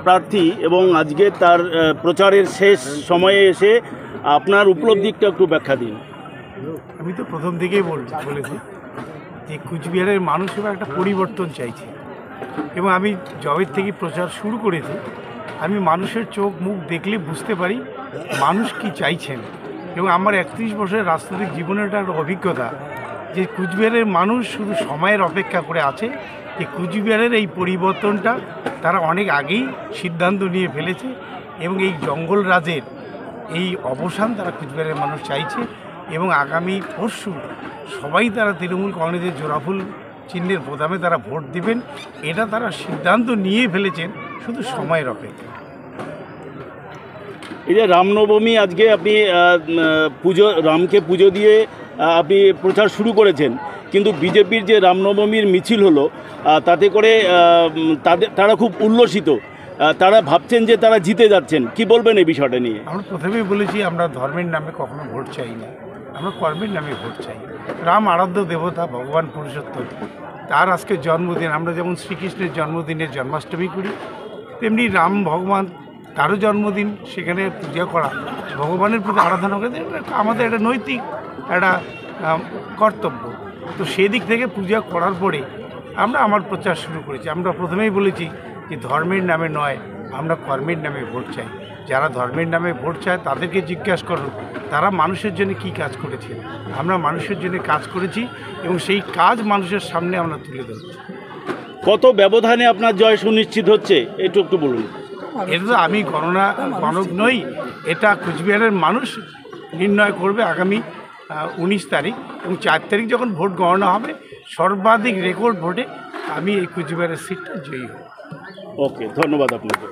প্রার্থী এবং আজকে তার প্রচারের শেষ সময়ে এসে আপনার উপলব্ধিটা একটু ব্যাখ্যা দিন। আমি তো প্রথম থেকেই বলেছি যে কুচবিহারের মানুষ এবার একটা পরিবর্তন চাইছে, এবং আমি জবের থেকে প্রচার শুরু করেছি। আমি মানুষের চোখ মুখ দেখলে বুঝতে পারি মানুষ কি চাইছেন, এবং আমার 31 বছরের রাজনৈতিক জীবনের একটা অভিজ্ঞতা যে কুচবিহারের মানুষ শুধু সময়ের অপেক্ষা করে আছে যে কুচবিহারের এই পরিবর্তনটা তারা অনেক আগেই সিদ্ধান্ত নিয়ে ফেলেছে, এবং এই জঙ্গল রাজের এই অবসান তারা কুচবিহারের মানুষ চাইছে। এবং আগামী পরশু সবাই তারা তৃণমূল কংগ্রেসের জোড়াফুল চিহ্নের বোতামে তারা ভোট দেবেন, এটা তারা সিদ্ধান্ত নিয়ে ফেলেছেন, শুধু সময়ের অপেক্ষা। এই যে রামনবমী, আজকে আপনি রামকে পুজো দিয়ে আপনি প্রচার শুরু করেছেন, কিন্তু বিজেপির যে রামনবমীর মিছিল হলো তাতে করে তারা খুব উল্লসিত, তারা ভাবছেন যে তারা জিতে যাচ্ছেন। কি বলবেন এই বিষয়টা নিয়ে? আমরা প্রথমেই বলেছি আমরা ধর্মের নামে কখনো ভোট চাই না, আমরা কর্মের নামে ভোট চাই। রাম আরাধ্য দেবতা, ভগবান পুরুষোত্তম, তার আজকে জন্মদিন। আমরা যেমন শ্রীকৃষ্ণের জন্মদিনে জন্মাষ্টমী করি, তেমনি রাম ভগবান তারও জন্মদিন, সেখানে পূজা করা, ভগবানের প্রতি আরাধনা করে আমাদের একটা নৈতিক একটা কর্তব্য। তো সেই দিক থেকে পূজা করার পরে আমরা আমার প্রচার শুরু করেছি। আমরা প্রথমেই বলেছি যে ধর্মের নামে নয়, আমরা কর্মের নামে ভোট চাই। যারা ধর্মের নামে ভোট চায় তাদেরকে জিজ্ঞাসা করুন তারা মানুষের জন্য কী কাজ করেছে। আমরা মানুষের জন্য কাজ করেছি, এবং সেই কাজ মানুষের সামনে আমরা তুলে ধরছি। কত ব্যবধানে আপনার জয় সুনিশ্চিত হচ্ছে একটু বলুন। এটা তো আমি গণক নই, এটা কুচবিহারের মানুষ নির্ণয় করবে আগামী 19 তারিখ, এবং 4 তারিখ যখন ভোট গণনা হবে সর্বাধিক রেকর্ড ভোটে আমি এই কুচবিহারের সিটটা জয়ী হব। ওকে, ধন্যবাদ আপনাকে।